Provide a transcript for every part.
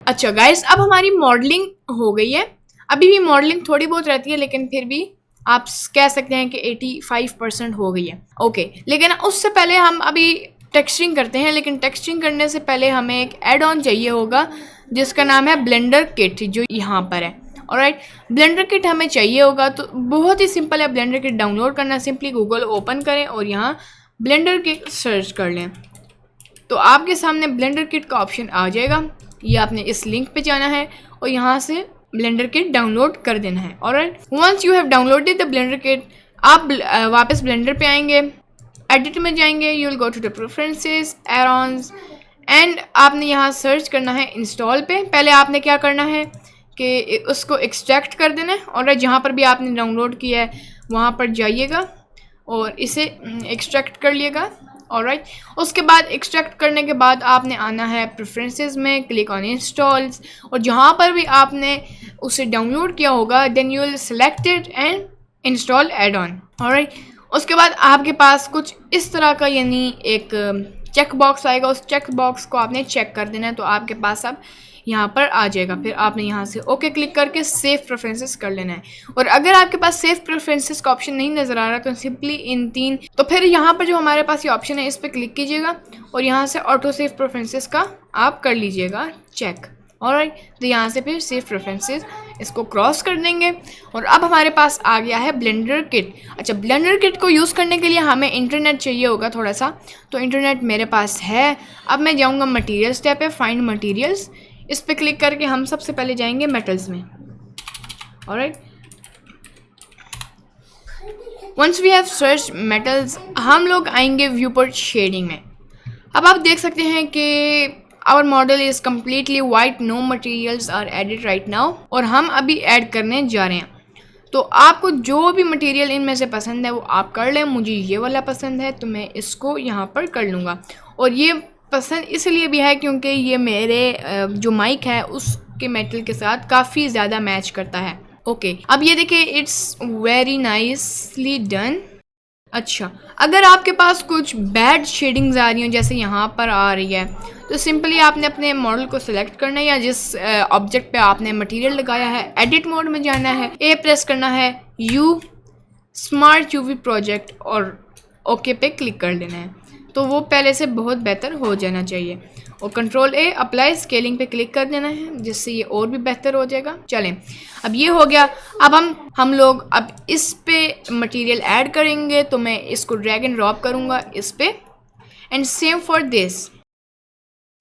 अच्छा गाइस, अब हमारी मॉडलिंग हो गई है। अभी भी मॉडलिंग थोड़ी बहुत रहती है, लेकिन फिर भी आप कह सकते हैं कि 85% हो गई है। ओके, लेकिन उससे पहले हम अभी टेक्सचरिंग करते हैं। लेकिन टेक्सचरिंग करने से पहले हमें एक ऐड ऑन चाहिए होगा जिसका नाम है ब्लेंडर किट, जो यहाँ पर है। ऑलराइट, ब्लेंडर किट हमें चाहिए होगा। तो बहुत ही सिंपल है ब्लेंडर किट डाउनलोड करना। सिंपली गूगल ओपन करें और यहाँ ब्लेंडर किट सर्च कर लें, तो आपके सामने ब्लेंडर किट का ऑप्शन आ जाएगा। ये आपने इस लिंक पे जाना है और यहाँ से ब्लेंडर किट डाउनलोड कर देना है। Alright, once you have downloaded the Blender kit, आप वापस ब्लेंडर पे आएंगे, एडिट में जाएंगे, you will go to the preferences, addons, and आपने यहाँ सर्च करना है इंस्टॉल पे। पहले आपने क्या करना है कि उसको एक्सट्रैक्ट कर देना है। और जहाँ पर भी आपने डाउनलोड किया है वहाँ पर जाइएगा और इसे एक्सट्रैक्ट कर लिएगा। ऑलराइट, उसके बाद एक्सट्रैक्ट करने के बाद आपने आना है प्रेफरेंसेस में, क्लिक ऑन इंस्टॉल्स, और जहाँ पर भी आपने उसे डाउनलोड किया होगा then you will select it and install add-on. Alright, उसके बाद आपके पास कुछ इस तरह का यानी एक चेक बॉक्स आएगा। उस चेक बॉक्स को आपने चेक कर देना है, तो आपके पास अब यहाँ पर आ जाएगा। फिर आपने यहाँ से ओके क्लिक करके सेव प्रेफरेंसेस कर लेना है। और अगर आपके पास सेव प्रेफरेंसेस का ऑप्शन नहीं नज़र आ रहा तो सिंपली इन तीन, तो फिर यहाँ पर जो हमारे पास ये ऑप्शन है इस पर क्लिक कीजिएगा और यहाँ से ऑटो सेव प्रेफरेंसेस का आप कर लीजिएगा चेक। ऑलराइट, तो यहाँ से फिर सेव प्रेफरेंसेस इसको क्रॉस कर देंगे और अब हमारे पास आ गया है ब्लेंडर किट। अच्छा, ब्लेंडर किट को यूज़ करने के लिए हमें इंटरनेट चाहिए होगा थोड़ा सा, तो इंटरनेट मेरे पास है। अब मैं जाऊँगा मटीरियल्स टैब पे, फाइंड मटीरियल्स, इस पर क्लिक करके हम सबसे पहले जाएंगे मेटल्स में। Alright, once we have search metals, हम लोग आएंगे व्यू पर शेडिंग में। अब आप देख सकते हैं कि our model is completely white, no materials are added right now, और हम अभी ऐड करने जा रहे हैं। तो आपको जो भी मटेरियल इनमें से पसंद है वो आप कर लें। मुझे ये वाला पसंद है तो मैं इसको यहाँ पर कर लूँगा, और ये पसंद इसलिए भी है क्योंकि ये मेरे जो माइक है उसके मेटल के साथ काफ़ी ज़्यादा मैच करता है। ओके, अब ये देखिए, इट्स वेरी नाइसली डन। अच्छा, अगर आपके पास कुछ बैड शेडिंग्स आ रही हैं जैसे यहाँ पर आ रही है, तो सिंपली आपने अपने मॉडल को सिलेक्ट करना है या जिस ऑब्जेक्ट पे आपने मटेरियल लगाया है, एडिट मोड में जाना है, ए प्रेस करना है, यू स्मार्ट यूवी प्रोजेक्ट, और ओके पे क्लिक कर लेना है। तो वो पहले से बहुत बेहतर हो जाना चाहिए। और कंट्रोल ए अप्लाई स्केलिंग पे क्लिक कर देना है, जिससे ये और भी बेहतर हो जाएगा। चलें, अब ये हो गया। अब हम लोग अब इस पे मटेरियल ऐड करेंगे, तो मैं इसको ड्रैग एंड ड्रॉप करूँगा इस पे, एंड सेम फॉर दिस।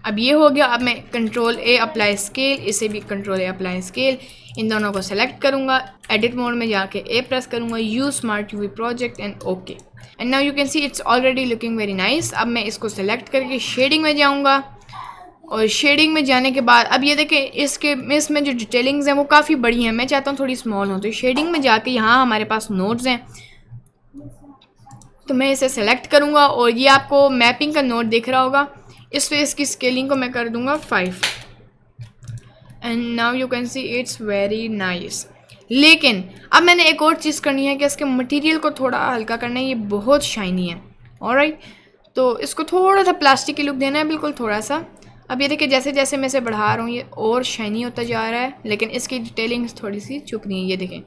अब ये हो गया। अब मैं कंट्रोल ए अप्लाई स्केल, इसे भी कंट्रोल ए अप्लाई स्केल, इन दोनों को सेलेक्ट करूँगा, एडिट मोड में जाके ए प्रेस करूँगा, use smart UV project and okay, and now you can see it's already looking very nice. अब मैं इसको सेलेक्ट करके शेडिंग में जाऊँगा, और शेडिंग में जाने के बाद अब ये देखें इसमें जो डिटेलिंग्स हैं वो काफ़ी बड़ी हैं, मैं चाहता हूँ थोड़ी स्मॉल हो। तो शेडिंग में जाके यहाँ हमारे पास नोड्स हैं, तो मैं इसे सेलेक्ट करूँगा और ये आपको मैपिंग का नोड दिख रहा होगा, इस पे इसकी स्केलिंग को मैं कर दूँगा 5, and now you can see it's very nice. लेकिन अब मैंने एक और चीज़ करनी है कि इसके मटेरियल को थोड़ा हल्का करना है, ये बहुत शाइनी है। ऑलराइट, तो इसको थोड़ा सा प्लास्टिक की लुक देना है, बिल्कुल थोड़ा सा। अब ये देखिए, जैसे जैसे मैं इसे बढ़ा रहा हूँ ये और शाइनी होता जा रहा है, लेकिन इसकी डिटेलिंग थोड़ी सी चुप नहीं है, ये देखें।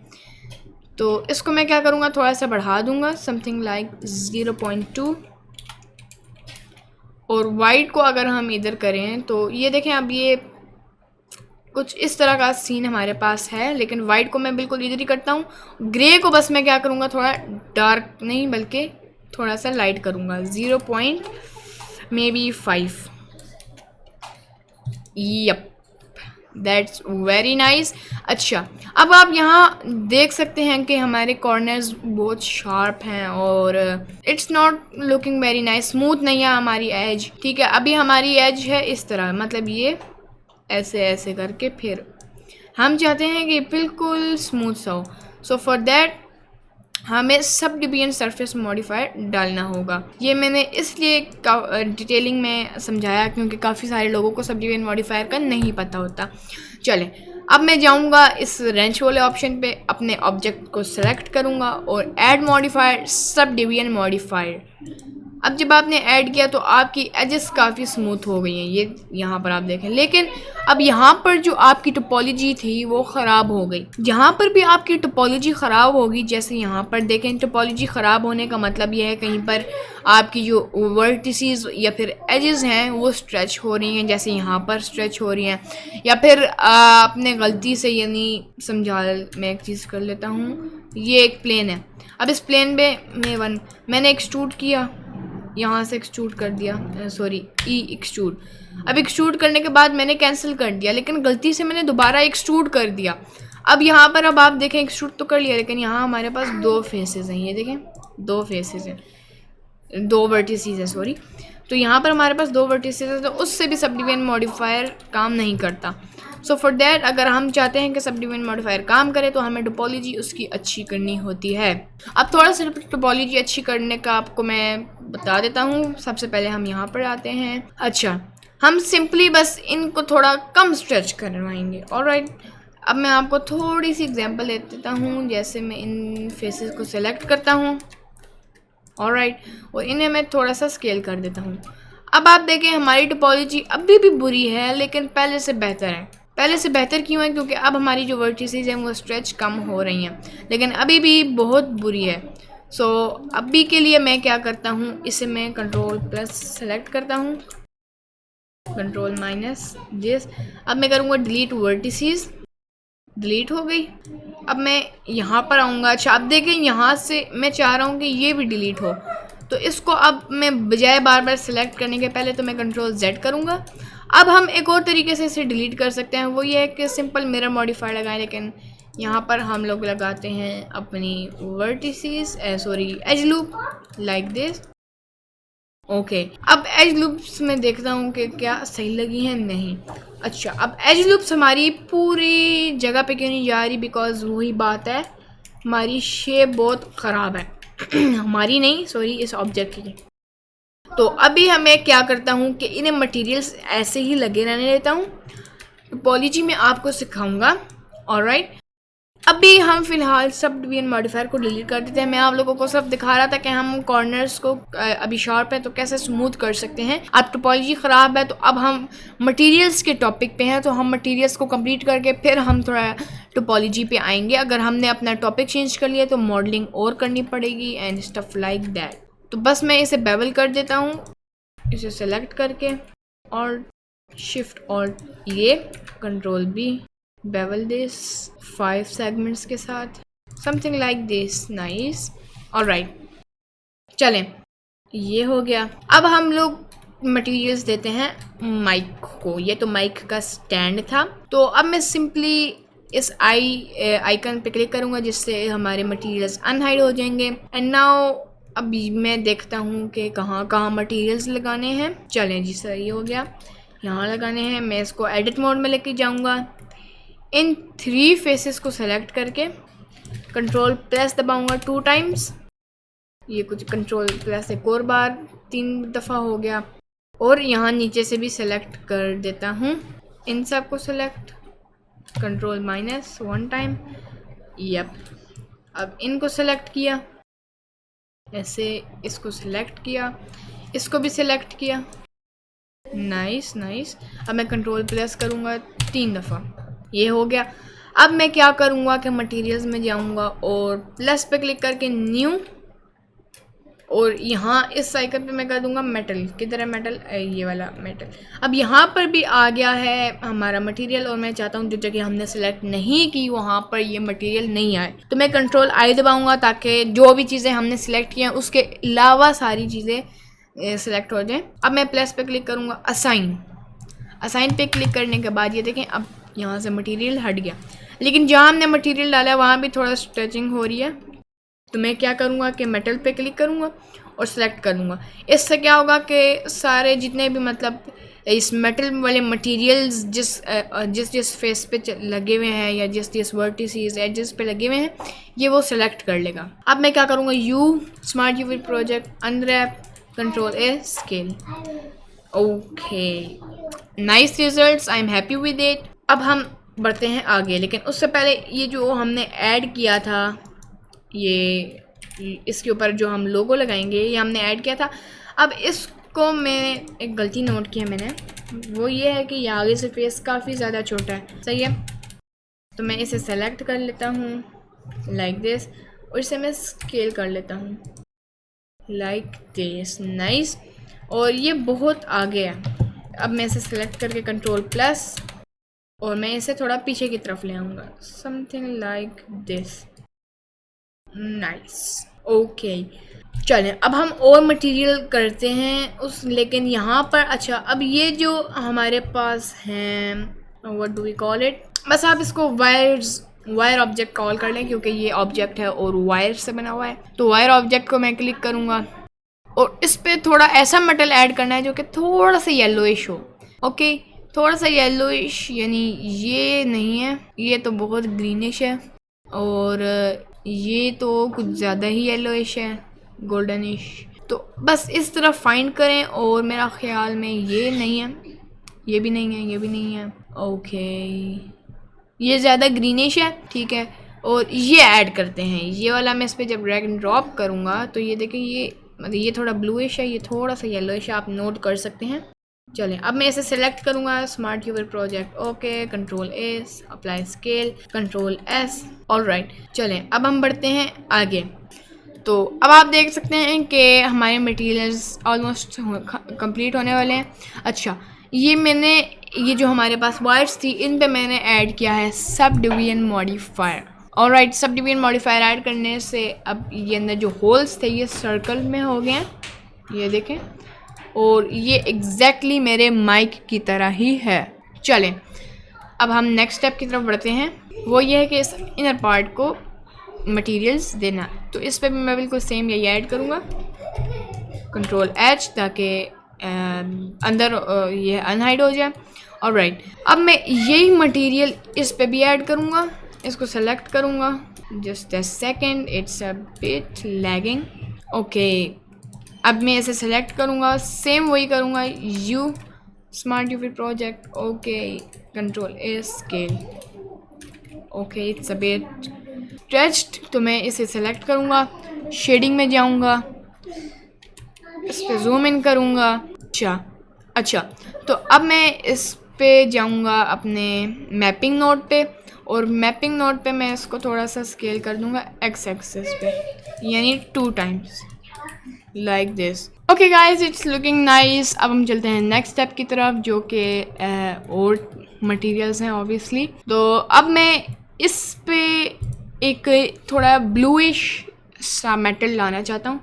तो इसको मैं क्या करूँगा, थोड़ा सा बढ़ा दूँगा, समथिंग लाइक 0.2, और वाइट को अगर हम इधर करें तो ये देखें, अब ये कुछ इस तरह का सीन हमारे पास है। लेकिन वाइट को मैं बिल्कुल इधर ही करता हूँ, ग्रे को बस मैं क्या करूँगा, थोड़ा डार्क नहीं बल्कि थोड़ा सा लाइट करूँगा, 0.5। Yep, that's very nice. अच्छा, अब आप यहाँ देख सकते हैं कि हमारे कॉर्नर्स बहुत शार्प हैं और it's not looking very nice, smooth नहीं है हमारी एज। ठीक है, अभी हमारी एज है इस तरह, मतलब ये ऐसे ऐसे करके, फिर हम चाहते हैं कि बिल्कुल स्मूथ सा हो। सो फॉर दैट हमें सब डिवीजन सरफेस मॉडिफायर डालना होगा। ये मैंने इसलिए डिटेलिंग में समझाया क्योंकि काफ़ी सारे लोगों को सब डिवीजन मॉडिफायर का नहीं पता होता। चलें, अब मैं जाऊंगा इस रेंच वाले ऑप्शन पे, अपने ऑब्जेक्ट को सेलेक्ट करूंगा और add modifier sub division modifier. अब जब आपने ऐड किया तो आपकी एजेस काफ़ी स्मूथ हो गई हैं, ये यहाँ पर आप देखें। लेकिन अब यहाँ पर जो आपकी टोपोलॉजी थी वो ख़राब हो गई। जहाँ पर भी आपकी टोपोलॉजी ख़राब होगी, जैसे यहाँ पर देखें, टोपोलॉजी ख़राब होने का मतलब ये है कहीं पर आपकी जो वर्टिसेस या फिर एजेस हैं वो स्ट्रेच हो रही हैं, जैसे यहाँ पर स्ट्रेच हो रही हैं, या फिर आपने गलती से, यानी समझा, मैं एक चीज़ कर लेता हूँ, ये एक प्लेन है। अब इस प्लेन में मैंने एक्सट्रूड किया, यहाँ से एक्सट्रूड कर दिया, सॉरी ई एक्सट्रूड। अब एक्सट्रूड करने के बाद मैंने कैंसिल कर दिया, लेकिन गलती से मैंने दोबारा एक्सट्रूड कर दिया। अब यहाँ पर अब आप देखें, एक्सट्रूड तो कर लिया, लेकिन यहाँ हमारे पास दो फेसेस हैं, ये देखें, दो फेसेस हैं, दो वर्टिसेस हैं, सॉरी। तो यहाँ पर हमारे पास दो वर्टिसेस हैं, तो उससे भी सब डिवीजन मॉडिफायर काम नहीं करता। सो फॉर दैट, अगर हम चाहते हैं कि सब डिवीजन मॉडिफायर काम करे तो हमें टोपोलॉजी उसकी अच्छी करनी होती है। अब थोड़ा सा टोपोलॉजी अच्छी करने का आपको मैं बता देता हूँ। सबसे पहले हम यहाँ पर आते हैं। अच्छा, हम सिंपली बस इनको थोड़ा कम स्ट्रेच करवाएंगे। ऑलराइट, अब मैं आपको थोड़ी सी एग्जांपल दे देता हूँ। जैसे मैं इन फेसेस को सिलेक्ट करता हूँ, ऑलराइट, और इन्हें मैं थोड़ा सा स्केल कर देता हूँ। अब आप देखें, हमारी टोपोलॉजी अभी भी बुरी है, लेकिन पहले से बेहतर है। पहले से बेहतर क्यों है? क्योंकि अब हमारी जो वर्टिसेस हैं वो स्ट्रेच कम हो रही हैं, लेकिन अभी भी बहुत बुरी है। सो अभी के लिए मैं क्या करता हूँ, इसे मैं कंट्रोल प्लस सेलेक्ट करता हूँ, कंट्रोल माइनस दिस। अब मैं करूँगा डिलीट वर्टिसेस, डिलीट हो गई। अब मैं यहाँ पर आऊँगा। अच्छा, अब देखें, यहाँ से मैं चाह रहा हूँ कि ये भी डिलीट हो, तो इसको अब मैं बजाय बार बार सेलेक्ट करने के पहले तो मैं कंट्रोल Z करूँगा। अब हम एक और तरीके से इसे डिलीट कर सकते हैं, वो ये है कि सिंपल मिरर मॉडिफायर लगाएं, लेकिन यहाँ पर हम लोग लगाते हैं अपनी vertices, sorry as loop, like this. Okay, अब एज लूप्स में देखता हूँ कि क्या सही लगी है, नहीं। अच्छा, अब एज लूप्स हमारी पूरी जगह पे क्यों नहीं जा रही? बिकॉज वही बात है, हमारी शेप बहुत ख़राब है हमारी नहीं, सॉरी, इस ऑब्जेक्ट की। तो अभी हमें क्या करता हूँ कि इन्हें मटेरियल्स ऐसे ही लगे रहने देता हूँ। टोपोलॉजी में आपको सिखाऊंगा, ऑलराइट। अभी हम फिलहाल सब डिवीजन मॉडिफायर को डिलीट कर देते हैं। मैं आप लोगों को सिर्फ दिखा रहा था कि हम कॉर्नर्स को अभी शार्प है तो कैसे स्मूथ कर सकते हैं। अब टोपोलॉजी ख़राब है, तो अब हम मटेरियल्स के टॉपिक पे हैं, तो हम मटेरियल्स को कंप्लीट करके फिर हम थोड़ा टोपोलॉजी पे आएंगे। अगर हमने अपना टॉपिक चेंज कर लिया तो मॉडलिंग और करनी पड़ेगी एंड स्टफ लाइक दैट। तो बस मैं इसे बेवल कर देता हूँ, इसे सेलेक्ट करके, और शिफ्ट और ये control B, bevel this 5 segments के साथ, something like this, nice. Alright, चलें, ये हो गया। अब हम लोग मटेरियल्स देते हैं माइक को। ये तो माइक का स्टैंड था, तो अब मैं सिंपली इस आइकन पे क्लिक करूँगा, जिससे हमारे मटेरियल्स अनहाइड हो जाएंगे। एंड नाउ अभी मैं देखता हूँ कि कहाँ कहाँ मटेरियल्स लगाने हैं। चलें जी, सही हो गया, यहाँ लगाने हैं। मैं इसको एडिट मोड में लेके जाऊँगा। इन 3 फेसेस को सेलेक्ट करके कंट्रोल प्लस दबाऊँगा 2 टाइम्स। ये कुछ कंट्रोल प्लस एक और बार 3 दफ़ा हो गया। और यहाँ नीचे से भी सेलेक्ट कर देता हूँ, इन सब को select, control minus 1 time. Yep, अब इनको सेलेक्ट किया, ऐसे इसको सिलेक्ट किया, इसको भी सिलेक्ट किया, नाइस नाइस। अब मैं कंट्रोल प्लस करूँगा 3 दफ़ा, ये हो गया। अब मैं क्या करूँगा कि मटेरियल्स में जाऊँगा और प्लस पे क्लिक करके न्यू, और यहाँ इस आइकन पे मैं कर दूँगा मेटल। किधर है मेटल? ये वाला मेटल। अब यहाँ पर भी आ गया है हमारा मटेरियल, और मैं चाहता हूँ जो जगह हमने सेलेक्ट नहीं की वहाँ पर ये मटेरियल नहीं आए, तो मैं कंट्रोल I दबाऊँगा ताकि जो भी चीज़ें हमने सेलेक्ट की हैं उसके अलावा सारी चीज़ें सेलेक्ट हो जाएँ। अब मैं प्लस पे क्लिक करूँगा, असाइन। असाइन पे क्लिक करने के बाद ये देखें, अब यहाँ से मटेरियल हट गया, लेकिन जहाँ हमने मटेरियल डाला है वहाँ भी थोड़ा स्ट्रेचिंग हो रही है। तो मैं क्या करूँगा कि मेटल पे क्लिक करूँगा और सेलेक्ट करूँगा। इससे क्या होगा कि सारे जितने भी मतलब इस मेटल वाले मटेरियल्स जिस फेस पे लगे हुए हैं या जिस वर्टिसेस एजेस पे लगे हुए हैं, ये वो सिलेक्ट कर लेगा। अब मैं क्या करूँगा, smart UV project, unwrap, control A, scale. Okay, nice results, I am happy with it. अब हम बढ़ते हैं आगे, लेकिन उससे पहले ये जो हमने ऐड किया था, ये इसके ऊपर जो हम लोगो लगाएंगे, ये हमने ऐड किया था। अब इसको मैं एक गलती नोट किया मैंने, वो ये है कि ये आगे से फेस काफ़ी ज़्यादा छोटा है, सही है। तो मैं इसे सेलेक्ट कर लेता हूँ लाइक दिस, और इसे मैं स्केल कर लेता हूँ लाइक दिस, नाइस। और ये बहुत आगे है। अब मैं इसे सेलेक्ट करके कंट्रोल प्लस, और मैं इसे थोड़ा पीछे की तरफ ले आऊँगा, something like this, nice, okay. चलें अब हम और मटेरियल करते हैं उस, लेकिन यहाँ पर अच्छा, अब ये जो हमारे पास हैं, what do we call it, बस आप इसको वायर ऑब्जेक्ट कॉल कर लें, क्योंकि ये ऑब्जेक्ट है और वायर से बना हुआ है। तो वायर ऑब्जेक्ट को मैं क्लिक करूँगा और इस पर थोड़ा ऐसा मेटल ऐड करना है जो कि थोड़ा सा येलोइश हो, ओके, थोड़ा सा येलोइश, यानी ये नहीं है, ये तो बहुत ग्रीनिश है, और ये तो कुछ ज़्यादा ही येलोइश है, गोल्डनिश। तो बस इस तरह फाइंड करें, और मेरा ख्याल में ये नहीं है, ये भी नहीं है, ये भी नहीं है, ओके, ये ज़्यादा ग्रीनिश है, ठीक है। और ये ऐड करते हैं, ये वाला मैं इस पर जब ड्रैग एंड ड्रॉप करूँगा तो ये देखें, ये मतलब ये थोड़ा ब्लूइश है, ये थोड़ा सा येलोइश है, आप नोट कर सकते हैं। चलें अब मैं इसे सेलेक्ट करूँगा, smart your project, okay, control S, apply scale, control S, alright. चलें अब हम बढ़ते हैं आगे। तो अब आप देख सकते हैं कि हमारे मटेरियल्स ऑलमोस्ट कंप्लीट होने वाले हैं। अच्छा, ये मैंने, ये जो हमारे पास वायर्स थी, इन पे मैंने ऐड किया है sub division modifier, alright. Sub division modifier add करने से अब ये अंदर जो होल्स थे ये सर्कल में हो गए हैं, ये देखें, और ये एग्जैक्टली मेरे माइक की तरह ही है। चलें अब हम नेक्स्ट स्टेप की तरफ बढ़ते हैं, वो ये है कि इस इनर पार्ट को मटेरियल्स देना। तो इस पे भी मैं बिल्कुल सेम यही ऐड करूँगा, कंट्रोल एच, ताकि अंदर ये अनहाइड हो जाए, ऑलराइट। अब मैं यही मटेरियल इस पे भी ऐड करूँगा, इसको सेलेक्ट करूँगा, just a second, it's a bit lagging, okay. अब मैं इसे सेलेक्ट करूँगा, सेम वही करूँगा, you smart UV project, okay, control a scale, okay, it's a bit stretched. तो मैं इसे सेलेक्ट करूँगा, शेडिंग में जाऊँगा, इस पे जूम इन करूँगा, अच्छा, तो अब मैं इस पे जाऊँगा अपने मैपिंग नोड पे, और मैपिंग नोड पे मैं इसको थोड़ा सा स्केल कर दूँगा एक्स एक्सेस पे, यानी 2 times like this, okay guys, it's looking nice. अब हम चलते हैं नेक्स्ट स्टेप की तरफ, जो कि और मटेरियल्स हैं ऑब्वियसली। तो अब मैं इस पे एक थोड़ा ब्लूइश सा मेटल लाना चाहता हूँ।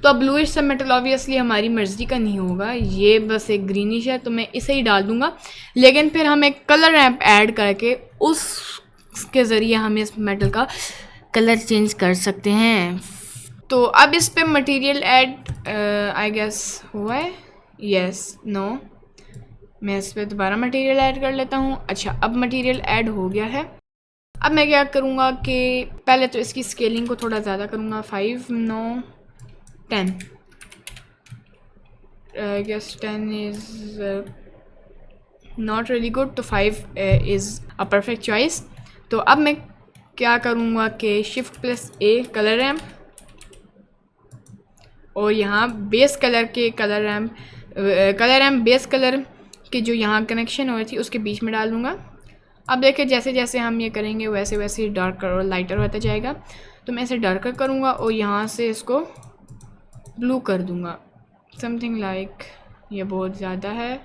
तो अब ब्लूइश सा मेटल ऑब्वियसली हमारी मर्ज़ी का नहीं होगा, ये बस एक ग्रीनिश है, तो मैं इसे ही डाल दूँगा। लेकिन फिर हम एक कलर रैंप ऐड करके उसके ज़रिए हम इस मेटल का कलर चेंज कर सकते हैं। तो अब इस पे मटेरियल ऐड आई गेस हुआ है, यस, नो, मैं इस पे दोबारा मटेरियल ऐड कर लेता हूँ। अच्छा, अब मटेरियल ऐड हो गया है। अब मैं क्या करूँगा कि पहले तो इसकी स्केलिंग को थोड़ा ज़्यादा करूँगा, 5, 9, 10, I guess 10 is not really good, तो 5 इज़ अ परफेक्ट चॉइस। तो अब मैं क्या करूँगा कि शिफ्ट प्लस ए कलर रैम्प, और यहाँ बेस कलर के कलर रैम्प बेस कलर के जो यहाँ कनेक्शन हुई थी उसके बीच में डाल दूँगा। अब देखिए जैसे जैसे हम ये करेंगे वैसे वैसे डार्कर और लाइटर होता जाएगा। तो मैं इसे डार्कर करूँगा और यहाँ से इसको ब्लू कर दूँगा, समथिंग लाइक, ये बहुत ज़्यादा है,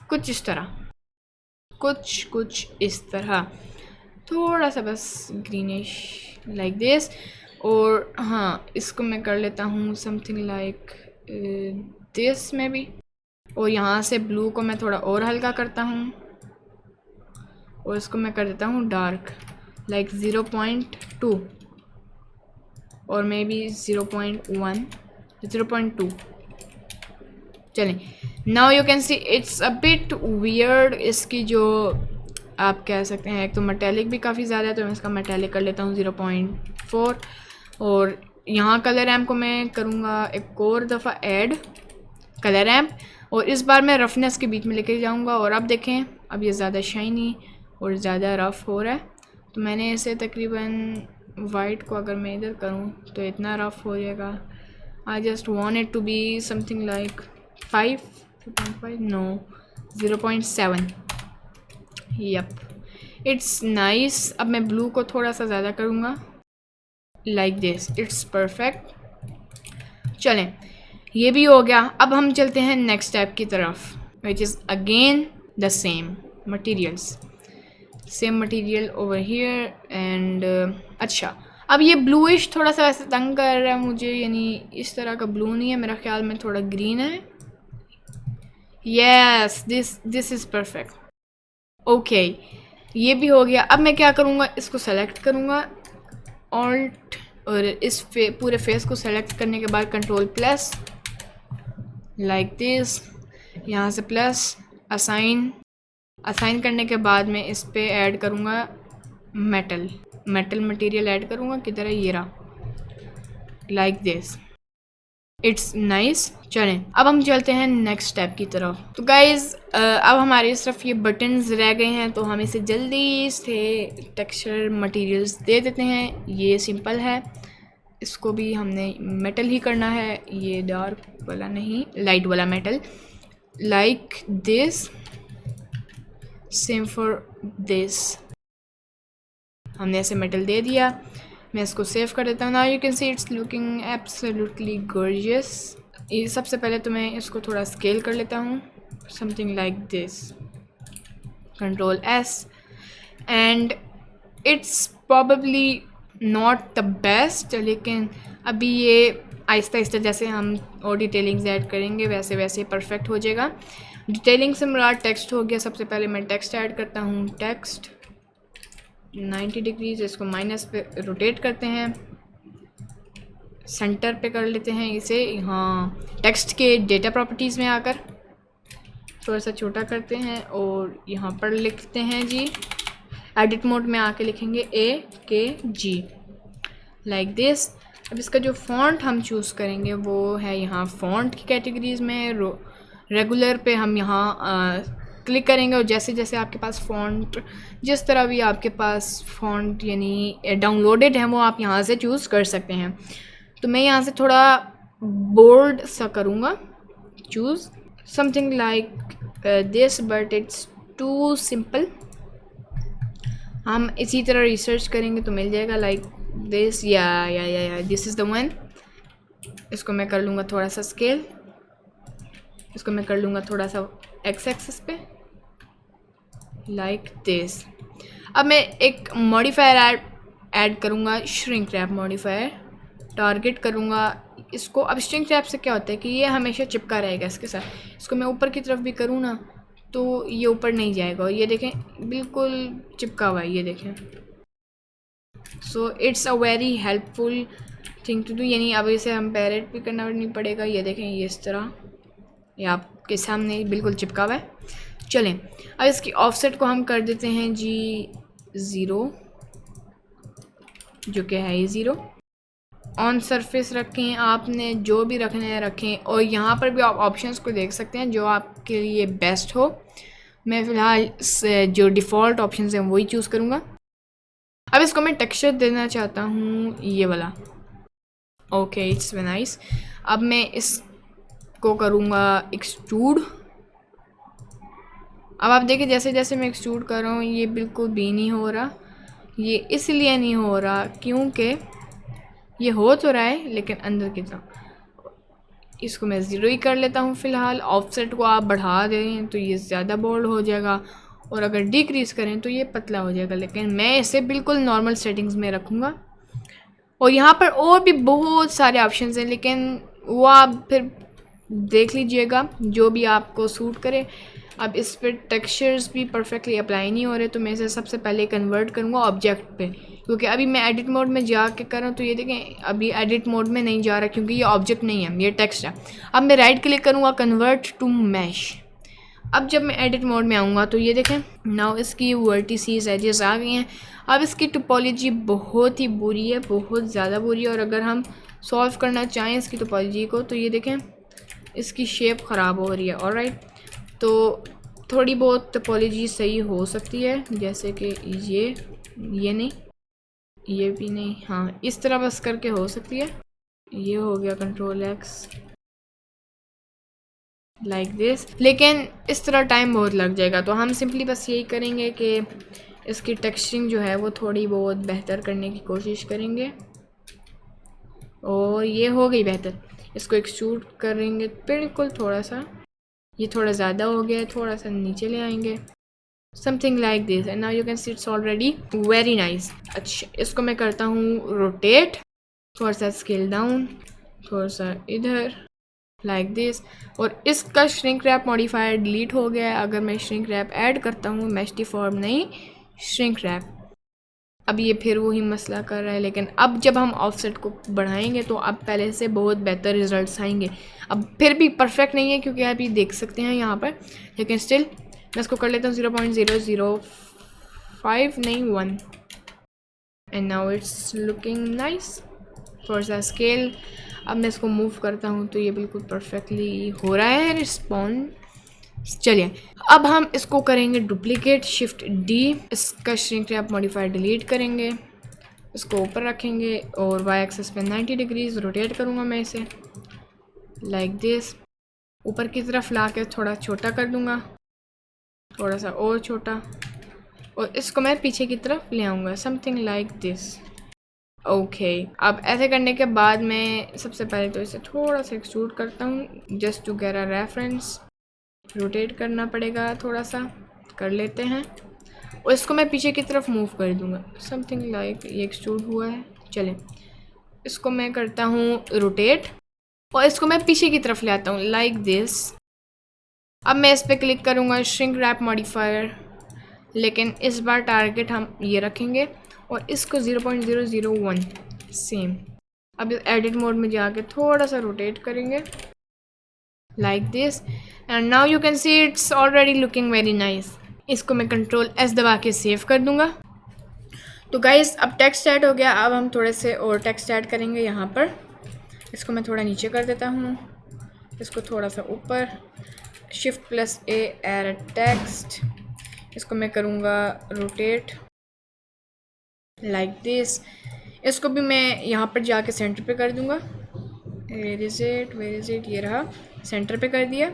कुछ इस तरह, कुछ इस तरह, थोड़ा सा बस ग्रीनिश लाइक दिस। और हाँ, इसको मैं कर लेता हूँ समथिंग लाइक दिस में भी, और यहाँ से ब्लू को मैं थोड़ा और हल्का करता हूँ, और इसको मैं कर देता हूँ डार्क लाइक 0.2 और मे बी 0.1, 0.2। चलें, now you can see it's a bit weird. इसकी जो आप कह सकते हैं, एक तो मेटेलिक भी काफ़ी ज़्यादा है, तो मैं इसका मेटेलिक कर लेता हूँ 0.4। और यहाँ कलर रैम्प को मैं करूँगा एक और दफ़ा ऐड कलर रैम्प, और इस बार मैं रफनेस के बीच में लेके जाऊँगा। और अब देखें, अब ये ज़्यादा शाइनी और ज़्यादा रफ़ हो रहा है, तो मैंने इसे तकरीबन वाइट को अगर मैं इधर करूँ तो इतना रफ़ हो जाएगा, I just want it to be something like 5, 2.5, no 0.7. Yep, it's nice. अब मैं ब्लू को थोड़ा सा ज़्यादा करूँगा लाइक दिस. It's perfect. चलें, ये भी हो गया. अब हम चलते हैं नेक्स्ट स्टेप की तरफ, which is again the same materials. Same material over here and अच्छा, अब ये ब्लूइश थोड़ा सा वैसे तंग कर रहा है मुझे, यानी इस तरह का ब्लू नहीं है, मेरा ख्याल में थोड़ा ग्रीन है. Yes, this is perfect. Okay, ये भी हो गया. अब मैं क्या करूँगा, इसको सेलेक्ट करूँगा ऑल्ट, और इस पूरे फेस को सेलेक्ट करने के बाद कंट्रोल प्लस लाइक दिस. यहाँ से प्लस असाइन करने के बाद मैं इस पे ऐड करूँगा मेटल मटेरियल ऐड करूँगा. किधर है, ये रहा, लाइक दिस. It's nice. चलें, अब हम चलते हैं नेक्स्ट स्टेप की तरफ. तो गाइज अब हमारी सिर्फ ये बटन्स रह गए हैं, तो हम इसे जल्दी से टेक्सचर मटेरियल्स दे देते हैं. ये सिंपल है, इसको भी हमने मेटल ही करना है. ये डार्क वाला नहीं, लाइट वाला metal, like this. Same for this. हमने ऐसे मेटल दे दिया. मैं इसको सेव कर देता हूँ. Now you can see it's looking absolutely gorgeous. ये सबसे पहले तो मैं इसको थोड़ा स्केल कर लेता हूँ, something like this. Control S. And it's probably not the best, लेकिन अभी ये आहिस्ता आहिस्ता जैसे हम और डिटेलिंग्स ऐड करेंगे वैसे वैसे परफेक्ट हो जाएगा. डिटेलिंग से मुराद टेक्स्ट हो गया. सबसे पहले मैं टेक्स्ट ऐड करता हूँ. टेक्स्ट 90 डिग्रीज, इसको माइनस पे रोटेट करते हैं, सेंटर पे कर लेते हैं इसे. हाँ, टेक्स्ट के डेटा प्रॉपर्टीज़ में आकर थोड़ा सा छोटा करते हैं और यहाँ पर लिखते हैं जी, एडिट मोड में आके लिखेंगे AKG लाइक दिस. अब इसका जो फ़ॉन्ट हम चूज़ करेंगे वो है यहाँ फ़ॉन्ट की कैटेगरीज़ में. रेगुलर पे हम यहाँ क्लिक करेंगे और जैसे जैसे आपके पास फ़ॉन्ट, जिस तरह भी आपके पास फ़ॉन्ट यानी डाउनलोडेड है, वो आप यहाँ से चूज़ कर सकते हैं. तो मैं यहाँ से थोड़ा बोल्ड सा करूँगा, choose something like this, but it's too simple. हम इसी तरह रिसर्च करेंगे तो मिल जाएगा लाइक दिस. या दिस इज़ द वन. इसको मैं कर लूँगा थोड़ा सा स्केल. इसको मैं कर लूँगा थोड़ा सा एक्स एक्सिस पे लाइक दिस. अब मैं एक मॉडिफायर ऐड करूँगा, श्रिंक रैप मॉडिफायर. टारगेट करूँगा इसको. अब श्रिंक रैप से क्या होता है कि ये हमेशा चिपका रहेगा इसके साथ. इसको मैं ऊपर की तरफ भी करूँ ना तो ये ऊपर नहीं जाएगा. और ये देखें बिल्कुल चिपका हुआ है, ये देखें. So it's a very helpful thing to do. यानी अब इसे हम पैरेट भी करना नहीं पड़ेगा. ये देखें, ये इस तरह ये आपके सामने बिल्कुल चिपका हुआ है. चलें, अब इसकी ऑफसेट को हम कर देते हैं जी 0, जो कि है ये 0. ऑन सरफेस रखें, आपने जो भी रखने हैं रखें. और यहाँ पर भी आप ऑप्शंस को देख सकते हैं जो आपके लिए बेस्ट हो. मैं फ़िलहाल जो डिफ़ॉल्ट ऑप्शंस हैं वही चूज़ करूँगा. अब इसको मैं टेक्सचर देना चाहता हूँ ये वाला. Okay, it's very nice. अब मैं इसको करूँगा एक्सट्रूड. अब आप देखिए जैसे जैसे मैं एक्सट्रूड कर रहा हूँ ये बिल्कुल भी नहीं हो रहा. ये इसलिए नहीं हो रहा क्योंकि ये हो तो रहा है लेकिन अंदर की तरफ. इसको मैं 0 ही कर लेता हूँ फ़िलहाल. ऑफसेट को आप बढ़ा दें तो ये ज़्यादा बोल्ड हो जाएगा और अगर डिक्रीज़ करें तो ये पतला हो जाएगा. लेकिन मैं इसे बिल्कुल नॉर्मल सेटिंग्स में रखूँगा. और यहाँ पर और भी बहुत सारे ऑप्शंस हैं, लेकिन वो आप फिर देख लीजिएगा जो भी आपको सूट करे. अब इस पर टेक्सचर्स भी परफेक्टली अप्लाई नहीं हो रहे, तो मैं इसे सबसे पहले कन्वर्ट करूँगा ऑब्जेक्ट पे, क्योंकि अभी मैं एडिट मोड में जाके कर रहा हूँ. तो ये देखें अभी एडिट मोड में नहीं जा रहा क्योंकि ये ऑब्जेक्ट नहीं है, ये टेक्स्ट है. अब मैं राइट क्लिक करूँगा, कन्वर्ट टू मैश. अब जब मैं एडिट मोड में आऊँगा तो ये देखें नाउ इसकी वर्टिसेस एजेस आ गई हैं. अब इसकी टोपोलॉजी बहुत ही बुरी है, बहुत ज़्यादा बुरी है. और अगर हम सॉल्व करना चाहें इसकी टोपोलॉजी को तो ये देखें इसकी शेप ख़राब हो रही है. ऑलराइट, तो थोड़ी बहुत टोपोलॉजी सही हो सकती है, जैसे कि ये नहीं, ये भी नहीं. हाँ, इस तरह बस करके हो सकती है. ये हो गया कंट्रोल एक्स लाइक दिस, लेकिन इस तरह टाइम बहुत लग जाएगा। तो हम सिंपली बस यही करेंगे कि इसकी टेक्सचरिंग जो है वो थोड़ी बहुत बेहतर करने की कोशिश करेंगे। और ये हो गई बेहतर। इसको एक्सट्रूड करेंगे बिल्कुल थोड़ा सा, ये थोड़ा ज़्यादा हो गया है, थोड़ा सा नीचे ले आएंगे something like this and now you can see it's already very nice. अच्छा, इसको मैं करता हूँ रोटेट, थोड़ा सा स्केल डाउन, थोड़ा सा इधर लाइक दिस। और इसका श्रिंक रैप मॉडिफायर डिलीट हो गया है। अगर मैं श्रिंक रैप ऐड करता हूँ, मैश डिफॉर्म नहीं, श्रिंक रैप, अब ये फिर वही मसला कर रहा है। लेकिन अब जब हम ऑफसेट को बढ़ाएंगे तो अब पहले से बहुत बेहतर रिजल्ट्स आएंगे। अब फिर भी परफेक्ट नहीं है क्योंकि आप ये देख सकते हैं यहाँ पर, लेकिन स्टिल मैं इसको कर लेता हूँ 0.005 नहीं 1 and now it's looking nice. थोड़ा सा स्केल, अब मैं इसको मूव करता हूँ तो ये बिल्कुल परफेक्टली हो रहा है रिस्पॉन्ड। चलिए अब हम इसको करेंगे डुप्लीकेट, शिफ्ट डी, इसका श्रिंक रैप मॉडिफायर डिलीट करेंगे, इसको ऊपर रखेंगे और वाई एक्सेस पे 90 डिग्रीज रोटेट करूँगा मैं इसे लाइक दिस। ऊपर की तरफ ला के थोड़ा छोटा कर दूँगा, थोड़ा सा और छोटा, और इसको मैं पीछे की तरफ ले आऊँगा समथिंग लाइक दिस। ओके, अब ऐसे करने के बाद मैं सबसे पहले तो इसे थोड़ा सा एक्सट्रूड करता हूँ just to get a reference. Rotate करना पड़ेगा, थोड़ा सा कर लेते हैं और इसको मैं पीछे की तरफ मूव कर दूंगा समथिंग लाइक ये एक्सट्रूड हुआ है। चलें, इसको मैं करता हूँ रोटेट और इसको मैं पीछे की तरफ ले आता हूँ लाइक दिस। अब मैं इस पर क्लिक करूँगा श्रिंक रैप मॉडिफायर, लेकिन इस बार टारगेट हम ये रखेंगे और इसको 0.001 सेम। अब एडिट मोड में जाके थोड़ा सा रोटेट करेंगे like this and now you can see it's already looking very nice। इसको मैं कंट्रोल एस दबा के सेव कर दूंगा। तो गाइस अब टेक्स्ट ऐड हो गया। अब हम थोड़े से और टेक्स्ट ऐड करेंगे यहाँ पर। इसको मैं थोड़ा नीचे कर देता हूँ, इसको थोड़ा सा ऊपर, शिफ्ट प्लस ए ऐड टेक्स्ट, इसको मैं करूँगा रोटेट लाइक दिस। इसको भी मैं यहाँ पर जाके सेंटर पे कर दूँगा। वेयर इज़ इट, ये रहा, सेंटर पे कर दिया।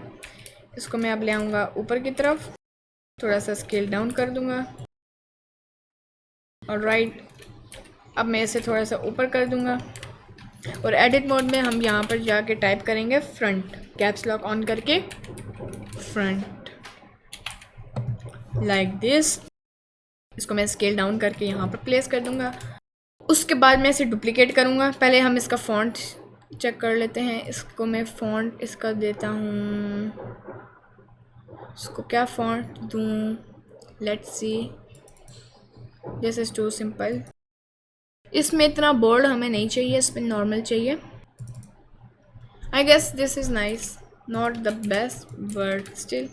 इसको मैं अब ले आऊँगा ऊपर की तरफ, थोड़ा सा स्केल डाउन कर दूँगा और राइट। अब मैं इसे थोड़ा सा ऊपर कर दूँगा और एडिट मोड में हम यहाँ पर जाके टाइप करेंगे फ्रंट, कैप्स लॉक ऑन करके फ्रंट लाइक दिस। इसको मैं स्केल डाउन करके यहाँ पर प्लेस कर दूँगा। उसके बाद मैं इसे डुप्लीकेट करूँगा। पहले हम इसका फॉन्ट चेक कर लेते हैं। इसको मैं फॉन्ट इसका देता हूँ, इसको क्या फॉन्ट दूँ, let's see, this is too simple. इसमें इतना बोल्ड हमें नहीं चाहिए, इसमें नॉर्मल चाहिए। I guess this is nice, not the best but still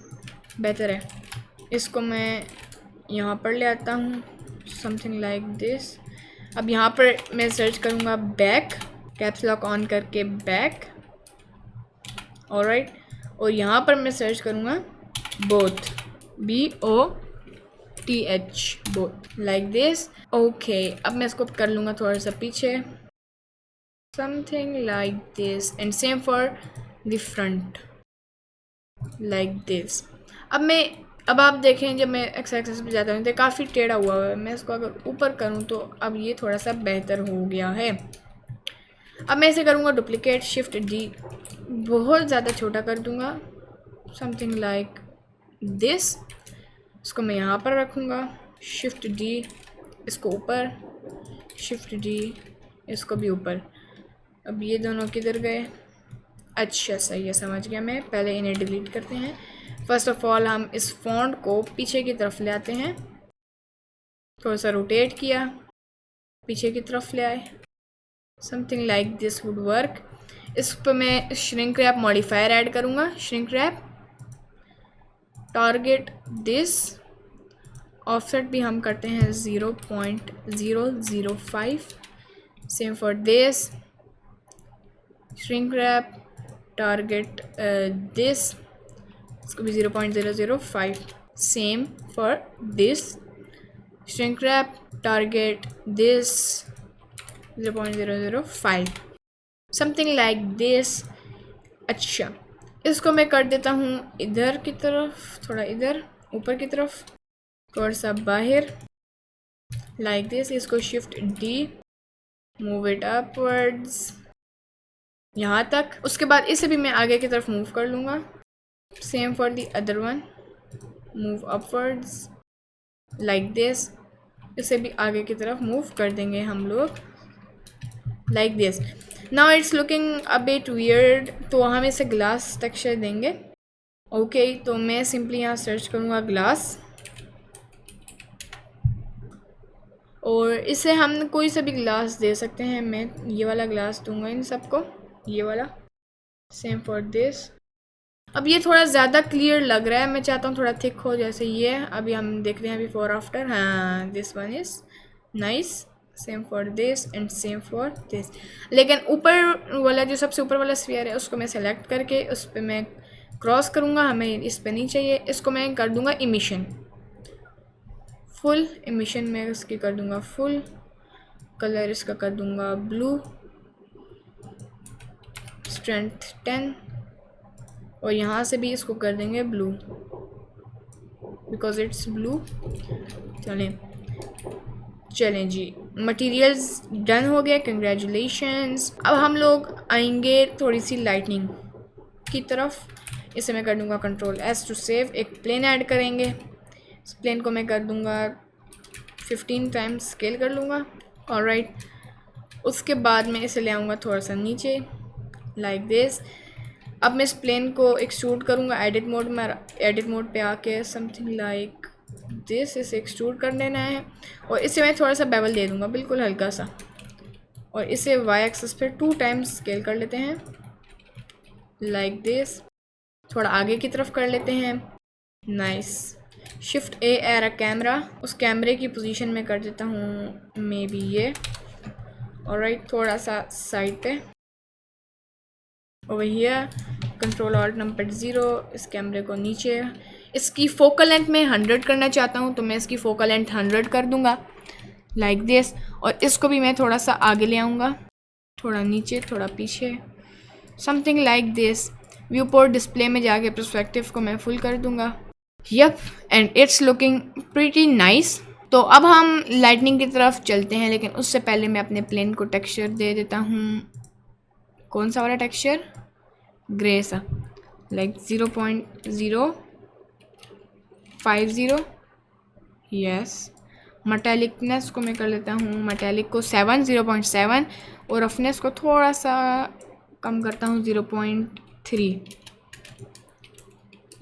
बेहतर है। इसको मैं यहाँ पर ले आता हूँ समथिंग लाइक दिस। अब यहाँ पर मैं सर्च करूँगा बैक, कैप्स लॉक ऑन करके बैक, ऑलराइट। और यहाँ पर मैं सर्च करूँगा both, BOTH, both like this. Okay, अब मैं इसको कर लूँगा थोड़ा सा पीछे समथिंग like this and same for the front like this. अब आप देखें जब मैं एक्स एक्सेस पे जाता हूँ तो काफ़ी टेढ़ा हुआ है। मैं इसको अगर ऊपर करूँ तो अब ये थोड़ा सा बेहतर हो गया है। अब मैं इसे करूँगा डुप्लीकेट, शिफ्ट डी, बहुत ज़्यादा छोटा कर दूँगा समथिंग लाइक दिस। इसको मैं यहाँ पर रखूँगा, शिफ्ट डी, इसको ऊपर, शिफ्ट डी, इसको भी ऊपर। अब ये दोनों किधर गए? अच्छा सही है, समझ गया मैं। पहले इन्हें डिलीट करते हैं। फर्स्ट ऑफ ऑल हम इस फॉन्ट को पीछे की तरफ ले आते हैं, थोड़ा सा रोटेट किया, पीछे की तरफ ले आए, something like this would work. इस पर मैं श्रिंक रैप मॉडिफायर ऐड करूँगा, shrink wrap, target this, offset भी हम करते हैं 0.005, same for this, shrink wrap, target this, इसको भी 0.005, same for this, shrink wrap, target this 0.005। Something like this. अच्छा, इसको मैं कर देता हूँ इधर की तरफ, थोड़ा इधर ऊपर की तरफ, थोड़ा सा बाहर, लाइक दिस। इसको shift D, move it upwards यहाँ तक। उसके बाद इसे भी मैं आगे की तरफ मूव कर लूँगा। Same for the other one, move upwards like this. इसे भी आगे की तरफ मूव कर देंगे हम लोग like this. Now it's looking a bit weird, तो हम इसे ग्लास टेक्सचर देंगे। ओके, तो मैं सिंपली यहाँ सर्च करूँगा ग्लास, और इसे हम कोई सा भी ग्लास दे सकते हैं। मैं ये वाला ग्लास दूंगा इन सबको, ये वाला। Same for this. अब ये थोड़ा ज़्यादा क्लियर लग रहा है, मैं चाहता हूँ थोड़ा थिक हो जैसे ये। अभी हम देख रहे हैं बिफोर आफ्टर। हाँ, this one is nice. Same for this and same for this. लेकिन ऊपर वाला जो सबसे ऊपर वाला स्फीयर है उसको मैं सेलेक्ट करके उस पर मैं क्रॉस करूँगा, हमें इस पर नहीं चाहिए। इसको मैं कर दूँगा इमिशन, फुल इमिशन में इसकी कर दूँगा फुल। कलर इसका कर दूँगा ब्लू, स्ट्रेंथ 10, और यहाँ से भी इसको कर देंगे ब्लू बिकॉज इट्स ब्लू। चलें जी, मटेरियल्स डन हो गया, कंग्रेचुलेशंस। अब हम लोग आएंगे थोड़ी सी लाइटनिंग की तरफ। इसे मैं कर दूँगा कंट्रोल एस टू सेव। एक प्लेन ऐड करेंगे, इस प्लेन को मैं कर दूँगा 15 टाइम्स स्केल कर लूँगा। ऑलराइट, उसके बाद मैं इसे ले आऊँगा थोड़ा सा नीचे लाइक दिस। अब मैं इस प्लेन को एक्सट्रूड करूँगा एडिट मोड में। एडिट मोड पे आके समथिंग लाइक दिस इसे एक्सट्रूड कर देना है, और इसे मैं थोड़ा सा बेवल दे दूँगा, बिल्कुल हल्का सा। और इसे वाई एक्सिस पे 2 टाइम्स स्केल कर लेते हैं लाइक दिस। थोड़ा आगे की तरफ कर लेते हैं, नाइस। शिफ्ट ए एरा कैमरा, उस कैमरे की पोजीशन में कर देता हूँ मे बी ये। ऑलराइट, थोड़ा सा साइड पे over here, control alt number 0। इस कैमरे को नीचे, इसकी फोकल लेंथ मैं 100 करना चाहता हूँ, तो मैं इसकी फोकल लेंथ 100 कर दूँगा लाइक दिस। और इसको भी मैं थोड़ा सा आगे ले आऊँगा, थोड़ा नीचे थोड़ा पीछे, समथिंग लाइक दिस। व्यू पोर्ट डिस्प्ले में जाके पर्सपेक्टिव को मैं फुल कर दूँगा। Yep, and it's looking pretty nice. तो अब हम लाइटनिंग की तरफ चलते हैं, लेकिन उससे पहले मैं अपने प्लेन को टेक्सचर दे देता हूँ। कौन सा वाला टेक्सचर? ग्रे सा, लाइक 0.050। यस, मटैलिकनेस को मैं कर लेता हूँ, मटैलिक को 0.7, और रफनेस को थोड़ा सा कम करता हूँ 0.3।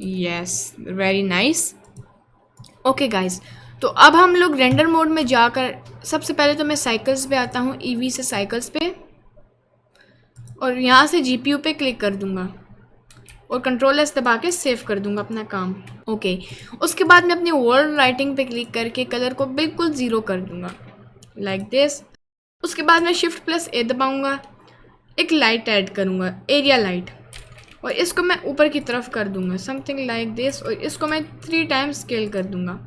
Yes, very nice. Okay guys, तो अब हम लोग रेंडर मोड में जाकर सबसे पहले तो मैं साइकिल्स पे आता हूँ, ईवी से साइकिल्स पे, और यहाँ से जीपीयू पे क्लिक कर दूँगा और कंट्रोल एस दबा के सेव कर दूँगा अपना काम। ओके, उसके बाद मैं अपनी वर्ड राइटिंग पे क्लिक करके कलर को बिल्कुल 0 कर दूँगा लाइक दिस। उसके बाद मैं शिफ्ट प्लस ए दबाऊँगा, एक लाइट ऐड करूँगा, एरिया लाइट, और इसको मैं ऊपर की तरफ कर दूँगा समथिंग लाइक दिस, और इसको मैं 3 टाइम्स स्केल कर दूँगा।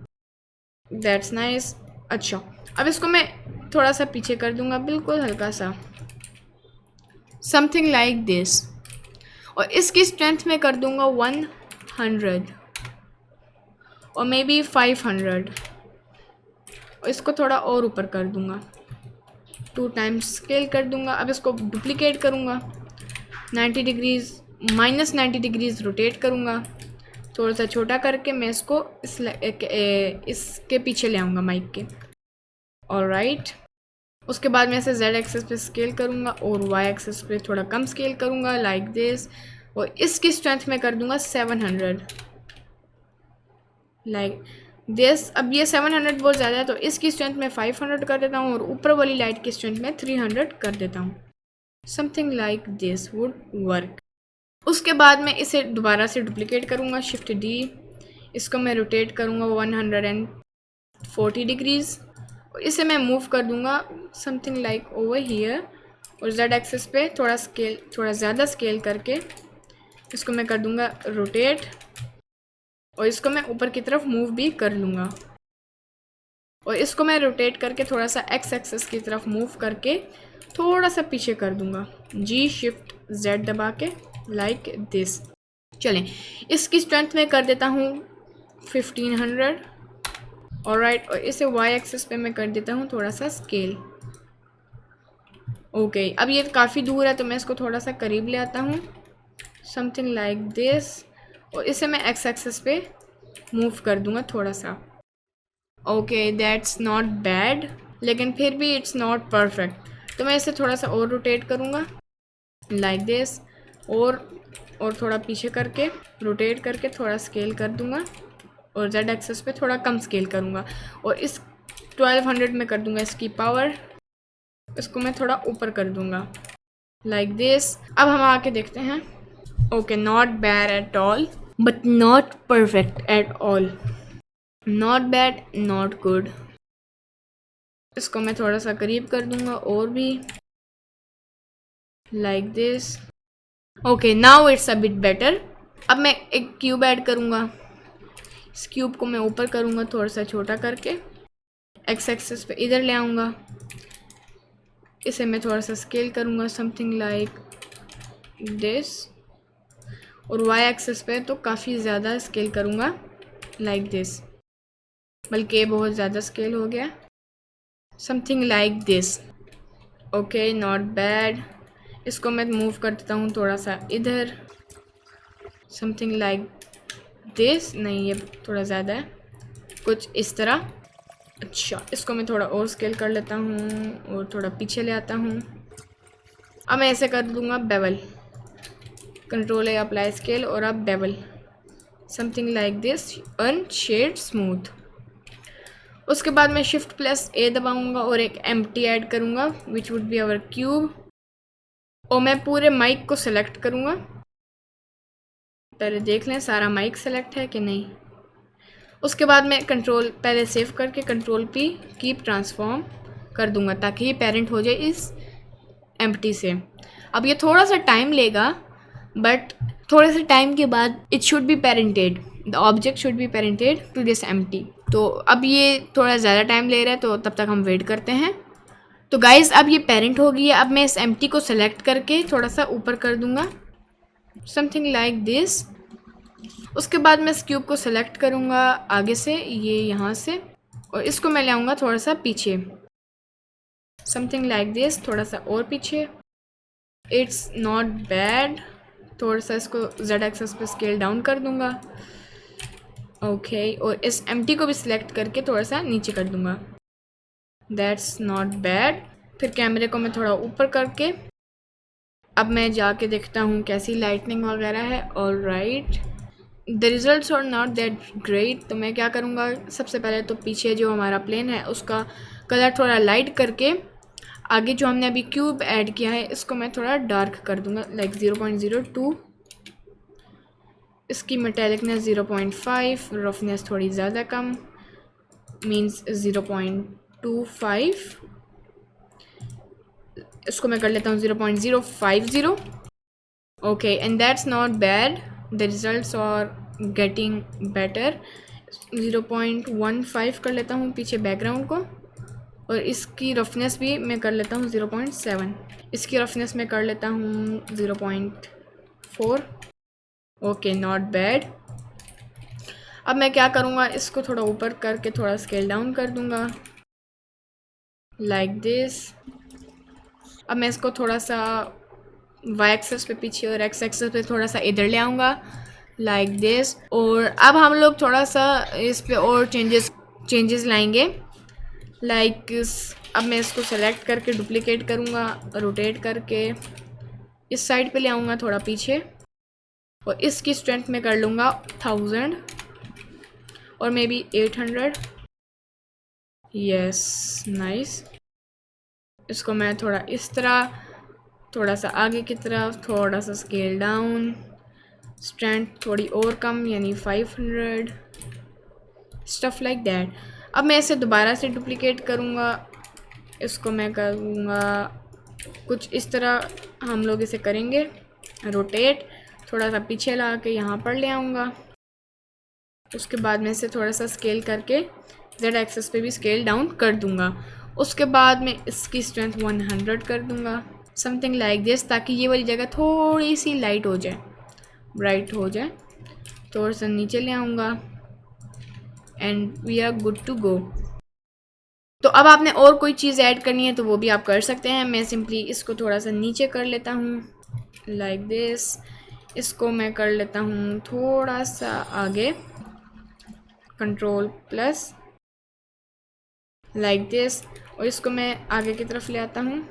That's nice. अच्छा, अब इसको मैं थोड़ा सा पीछे कर दूँगा, बिल्कुल हल्का सा, समथिंग लाइक दिस, और इसकी स्ट्रेंथ में कर दूँगा 100 और मे बी 500, और इसको थोड़ा और ऊपर कर दूँगा, 2 टाइम्स स्केल कर दूँगा। अब इसको डुप्लीकेट करूँगा, 90 डिग्रीज़ -90 डिग्रीज़ रोटेट करूँगा, थोड़ा सा छोटा करके मैं इसको इसके पीछे ले आऊँगा माइक के। ऑलराइट, उसके बाद मैं इसे Z एक्सिस पे स्केल करूँगा और Y एक्सिस पे थोड़ा कम स्केल करूँगा लाइक दिस, और इसकी स्ट्रेंथ में कर दूँगा 700 लाइक दिस। अब ये 700 बहुत ज़्यादा है, तो इसकी स्ट्रेंथ में 500 कर देता हूँ, और ऊपर वाली लाइट की स्ट्रेंथ में 300 कर देता हूँ, something like this would work. उसके बाद मैं इसे दोबारा से डुप्लीकेट करूँगा, शिफ्ट D, इसको मैं रोटेट करूँगा 140 डिग्रीज़, और इसे मैं मूव कर दूँगा समथिंग लाइक ओवर हियर, और Z एक्सिस पे थोड़ा ज़्यादा स्केल करके इसको मैं कर दूँगा रोटेट, और इसको मैं ऊपर की तरफ मूव भी कर लूँगा, और इसको मैं रोटेट करके थोड़ा सा X एक्सिस की तरफ मूव करके थोड़ा सा पीछे कर दूंगा, जी शिफ्ट जेड दबा के, लाइक दिस। चलें, इसकी स्ट्रेंथ में कर देता हूँ 1500। ऑलराइट, और इसे वाई एक्सिस पे मैं कर देता हूँ थोड़ा सा स्केल। ओके, अब ये काफ़ी दूर है तो मैं इसको थोड़ा सा करीब ले आता हूँ, समथिंग लाइक दिस, और इसे मैं एक्स एक्सिस पे मूव कर दूंगा थोड़ा सा। ओके, दैट्स नॉट बैड, लेकिन फिर भी इट्स नॉट परफेक्ट, तो मैं इसे थोड़ा सा और रोटेट करूँगा लाइक दिस, और थोड़ा पीछे करके रोटेट करके थोड़ा स्केल कर दूंगा, और जेड एक्सेस पे थोड़ा कम स्केल करूँगा, और इस 1200 में कर दूंगा इसकी पावर, इसको मैं थोड़ा ऊपर कर दूंगा लाइक दिस। अब हम आके देखते हैं। Okay, not bad at all but not perfect at all, not bad not good. इसको मैं थोड़ा सा करीब कर दूंगा और भी like this. Okay, now it's a bit better. अब मैं एक क्यूब ऐड करूँगा, इस क्यूब को मैं ऊपर करूँगा थोड़ा सा छोटा करके, एक्स एक्सिस पे इधर ले आऊँगा, इसे मैं थोड़ा सा स्केल करूँगा समथिंग लाइक दिस, और वाई एक्सिस पे तो काफ़ी ज़्यादा स्केल करूँगा लाइक दिस, बल्कि ये बहुत ज़्यादा स्केल हो गया, something like this. Okay, not bad. इसको मैं मूव कर देता हूँ थोड़ा सा इधर, समथिंग लाइक दिस, नहीं ये थोड़ा ज़्यादा है, कुछ इस तरह। अच्छा, इसको मैं थोड़ा और स्केल कर लेता हूँ और थोड़ा पीछे ले आता हूँ। अब मैं ऐसे कर दूँगा बेवल, कंट्रोल है अप्लाई स्केल, और अब bevel, something like this, unsaid smooth. उसके बाद मैं शिफ्ट प्लस ए दबाऊँगा और एक एम्प्टी ऐड करूँगा which would be our cube, और मैं पूरे माइक को सेलेक्ट करूँगा। पहले देख लें सारा माइक सेलेक्ट है कि नहीं। उसके बाद मैं कंट्रोल पहले सेव करके कंट्रोल पी कीप ट्रांसफॉर्म कर दूंगा ताकि ये पेरेंट हो जाए इस एम्प्टी से। अब ये थोड़ा सा टाइम लेगा, बट थोड़े से टाइम के बाद it should be parented, the object should be parented to this empty. तो अब ये थोड़ा ज़्यादा टाइम ले रहा है, तो तब तक हम वेट करते हैं। तो गाइज़, अब ये पेरेंट हो गई है। अब मैं इस एम्प्टी को सेलेक्ट करके थोड़ा सा ऊपर कर दूंगा, समथिंग लाइक दिस। उसके बाद मैं इस क्यूब को सेलेक्ट करूँगा आगे से, ये यहाँ से, और इसको मैं ले आऊँगा थोड़ा सा पीछे, समथिंग लाइक दिस, थोड़ा सा और पीछे। It's not bad. थोड़ा सा इसको जेड एक्सेस पे स्केल डाउन कर दूँगा। ओके, और इस एम्प्टी को भी सिलेक्ट करके थोड़ा सा नीचे कर दूँगा। That's not bad. फिर कैमरे को मैं थोड़ा ऊपर करके अब मैं जाके देखता हूँ कैसी लाइटनिंग वगैरह है। All right, the results are not that great. तो मैं क्या करूँगा, सबसे पहले तो पीछे जो हमारा प्लेन है उसका कलर थोड़ा लाइट करके आगे जो हमने अभी क्यूब ऐड किया है इसको मैं थोड़ा डार्क कर दूँगा, लाइक 0.02। इसकी मेटेलिकनेस 0.5, रफनेस थोड़ी ज़्यादा कम, मीन्स 0.25। इसको मैं कर लेता हूँ 0.050। Okay, and that's not bad, the results are getting better. 0.15 कर लेता हूँ पीछे बैकग्राउंड को, और इसकी रफनेस भी मैं कर लेता हूँ 0.7। इसकी रफनेस मैं कर लेता हूँ 0.4। Okay, not bad. अब मैं क्या करूँगा, इसको थोड़ा ऊपर करके थोड़ा स्केल डाउन कर दूँगा लाइक दिस। अब मैं इसको थोड़ा सा वाई एक्सेस पे पीछे और एक्स एक्सेस पे थोड़ा सा इधर ले आऊँगा लाइक दिस। और अब हम लोग थोड़ा सा इस पे और चेंजेस लाएंगे, लाइक अब मैं इसको सेलेक्ट करके डुप्लीकेट करूँगा, रोटेट करके इस साइड पे ले आऊँगा थोड़ा पीछे, और इसकी स्ट्रेंथ में कर लूँगा 1000 और मे बी 800। Yes, nice. इसको मैं थोड़ा इस तरह, थोड़ा सा आगे की तरफ, थोड़ा सा स्केल डाउन, स्ट्रेंथ थोड़ी और कम यानी 500, स्टफ लाइक दैट। अब मैं इसे दोबारा से डुप्लीकेट करूँगा, इसको मैं करूँगा कुछ इस तरह, हम लोग इसे करेंगे रोटेट, थोड़ा सा पीछे ला के यहाँ पर ले आऊँगा। उसके बाद मैं इसे थोड़ा सा स्केल करके जेड एक्सेस पे भी स्केल डाउन कर दूँगा, उसके बाद मैं इसकी स्ट्रेंथ 100 कर दूँगा, समथिंग लाइक दिस, ताकि ये वाली जगह थोड़ी सी लाइट हो जाए, ब्राइट हो जाए। थोड़ा सा नीचे ले आऊँगा and we are good to go. तो अब आपने और कोई चीज़ ऐड करनी है तो वो भी आप कर सकते हैं। मैं सिंपली इसको थोड़ा सा नीचे कर लेता हूँ लाइक दिस। इसको मैं कर लेता हूँ थोड़ा सा आगे, कंट्रोल प्लस लाइक दिस, और इसको मैं आगे की तरफ ले आता हूँ।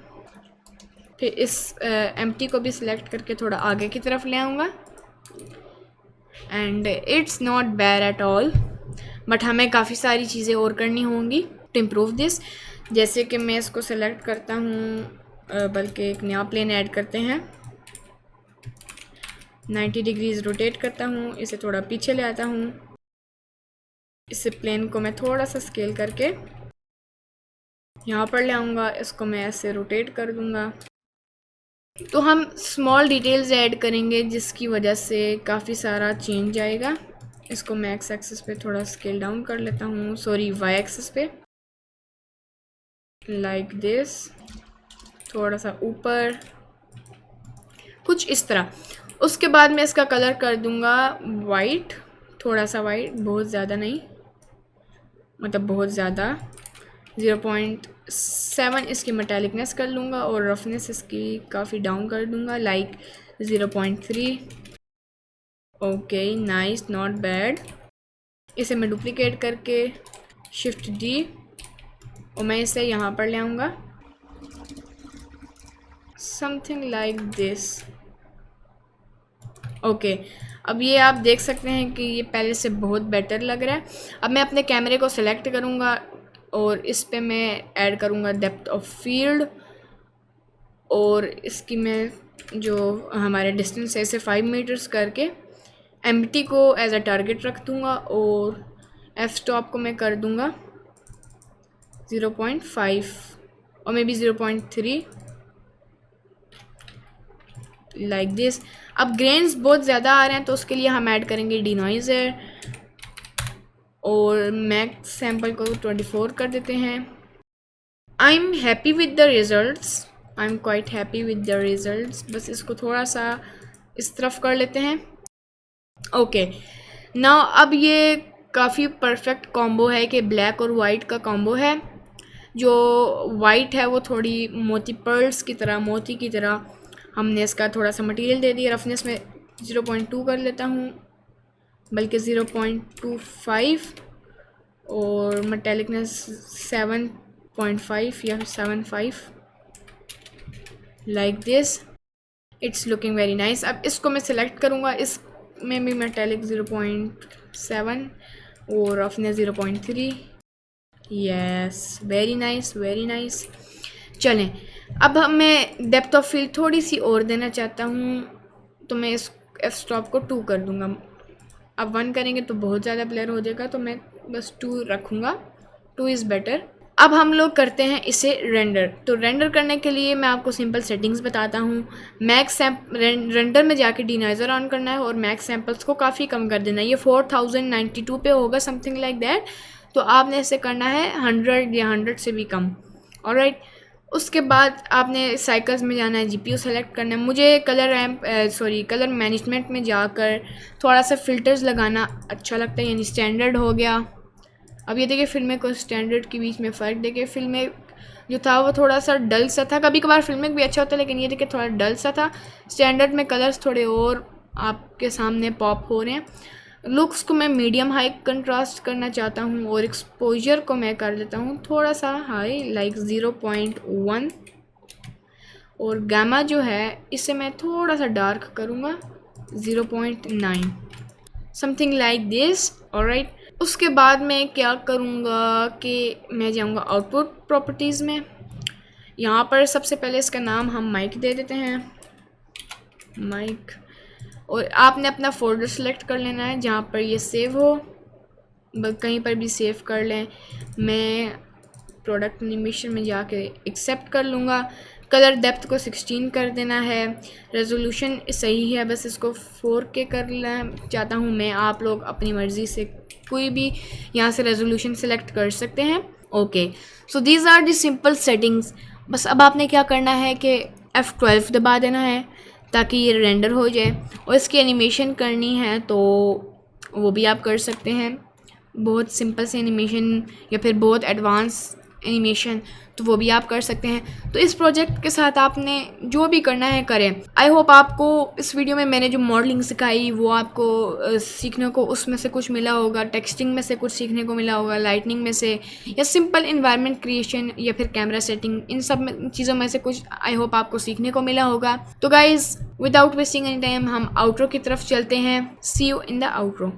फिर इस एम्प्टी को भी सिलेक्ट करके थोड़ा आगे की तरफ ले आऊँगा and it's not bad at all, but हमें काफ़ी सारी चीज़ें और करनी होंगी टू इम्प्रूव दिस। जैसे कि मैं इसको सेलेक्ट करता हूँ, बल्कि एक नया प्लेन ऐड करते हैं, 90 डिग्रीज रोटेट करता हूँ, इसे थोड़ा पीछे ले आता हूँ। इस प्लेन को मैं थोड़ा सा स्केल करके यहाँ पर ले आऊँगा, इसको मैं ऐसे रोटेट कर दूँगा। तो हम स्मॉल डिटेल्स ऐड करेंगे जिसकी वजह से काफ़ी सारा चेंज आएगा। इसको मैं एक्स एक्सिस पे थोड़ा स्केल डाउन कर लेता हूँ, सॉरी वाई एक्सिस पे, लाइक दिस, थोड़ा सा ऊपर, कुछ इस तरह। उसके बाद मैं इसका कलर कर दूँगा वाइट, थोड़ा सा वाइट, बहुत ज़्यादा नहीं, मतलब बहुत ज़्यादा। 0.7 इसकी मेटालिकनेस कर लूँगा और रफनेस इसकी काफ़ी डाउन कर दूँगा, like 0.3। Okay nice, not bad. इसे मैं डुप्लीकेट करके शिफ्ट डी और मैं इसे यहाँ पर ले आऊँगा, समथिंग लाइक दिस। ओके अब ये आप देख सकते हैं कि ये पहले से बहुत बेटर लग रहा है। अब मैं अपने कैमरे को सिलेक्ट करूँगा और इस पे मैं ऐड करूँगा डेप्थ ऑफ फील्ड, और इसकी मैं जो हमारे डिस्टेंस है इसे 5 मीटर्स करके एम्प्टी को एज अ टारगेट रख दूँगा और एफ स्टॉप को मैं कर दूँगा 0.5 और मे बी 0.3 लाइक दिस। अब ग्रेन्स बहुत ज़्यादा आ रहे हैं तो उसके लिए हम ऐड करेंगे डिनॉइज़र और मैक्स सैम्पल को 24 कर देते हैं। I am happy with the results, I am quite happy with the results. बस इसको थोड़ा सा इस तरफ कर लेते हैं। ओके नाउ अब ये काफ़ी परफेक्ट कॉम्बो है कि ब्लैक और वाइट का कॉम्बो है। जो वाइट है वो थोड़ी मोती पर्ल्स की तरह, मोती की तरह हमने इसका थोड़ा सा मटेरियल दे दिया। रफनेस में 0.2 कर लेता हूँ, बल्कि 0.25, और मेटालिकनेस 7.5 या 7.5 like this. It's looking very nice. अब इसको मैं सिलेक्ट करूँगा, इसमें भी मेटालिक 0.7 और roughness 0.3। Yes very nice, very nice. चलें अब मैं डेप्थ ऑफ फील्ड थोड़ी सी और देना चाहता हूँ, तो मैं इस एफ स्टॉप को 2 कर दूँगा। अब 1 करेंगे तो बहुत ज़्यादा ब्लर हो जाएगा, तो मैं बस 2 रखूँगा, 2 इज़ बेटर। अब हम लोग करते हैं इसे रेंडर। तो रेंडर करने के लिए मैं आपको सिंपल सेटिंग्स बताता हूँ। मैक्स रेंडर में जाके डिनॉइज़र ऑन करना है और मैक्स सैम्पल्स को काफ़ी कम कर देना है। ये 4092 पे होगा, समथिंग लाइक दैट। तो आपने इसे करना है 100 या 100 से भी कम। ऑलराइट, उसके बाद आपने साइकिल्स में जाना है, जीपीयू सेलेक्ट करना है। मुझे कलर मैनेजमेंट में जाकर थोड़ा सा फ़िल्टर्स लगाना अच्छा लगता है, यानी स्टैंडर्ड हो गया। अब ये देखिए फिल्में को स्टैंडर्ड के बीच में फ़र्क देखिए। फिल्में जो था वो थोड़ा सा डल सा था, कभी कभार फिल्में भी अच्छा होता है, लेकिन ये देखिए थोड़ा डल सा था। स्टैंडर्ड में कलर्स थोड़े और आपके सामने पॉप हो रहे हैं। लुक्स को मैं मीडियम हाई कंट्रास्ट करना चाहता हूँ और एक्सपोजर को मैं कर देता हूँ थोड़ा सा हाई, लाइक 0.1, और गामा जो है इसे मैं थोड़ा सा डार्क करूँगा 0.9, समथिंग लाइक दिस। ऑलराइट, उसके बाद मैं क्या करूँगा कि मैं जाऊँगा आउटपुट प्रॉपर्टीज़ में। यहाँ पर सबसे पहले इसका नाम हम माइक दे देते हैं, माइक, और आपने अपना फ़ोल्डर सेलेक्ट कर लेना है जहाँ पर ये सेव हो, कहीं पर भी सेव कर लें। मैं प्रोडक्ट एनिमेशन में जाके एक्सेप्ट कर लूँगा। कलर डेप्थ को 16 कर देना है। रेजोल्यूशन सही है, बस इसको 4K करना चाहता हूँ मैं। आप लोग अपनी मर्ज़ी से कोई भी यहाँ से रेजोल्यूशन सेलेक्ट कर सकते हैं। Okay, so these are the simple settings. बस अब आपने क्या करना है कि F12 दबा देना है ताकि ये रेंडर हो जाए, और इसकी एनिमेशन करनी है तो वो भी आप कर सकते हैं, बहुत सिंपल से एनिमेशन या फिर बहुत एडवांस एनिमेशन, तो वो भी आप कर सकते हैं। तो इस प्रोजेक्ट के साथ आपने जो भी करना है करें। आई होप आपको इस वीडियो में मैंने जो मॉडलिंग सिखाई वो आपको सीखने को उसमें से कुछ मिला होगा, टेक्सटिंग में से कुछ सीखने को मिला होगा, लाइटनिंग में से, या सिंपल इन्वायरमेंट क्रिएशन या फिर कैमरा सेटिंग, इन सब चीज़ों में से कुछ आई होप आपको सीखने को मिला होगा। तो guys, without wasting any time हम आउटरो की तरफ चलते हैं। सी यू इन द आउटरो।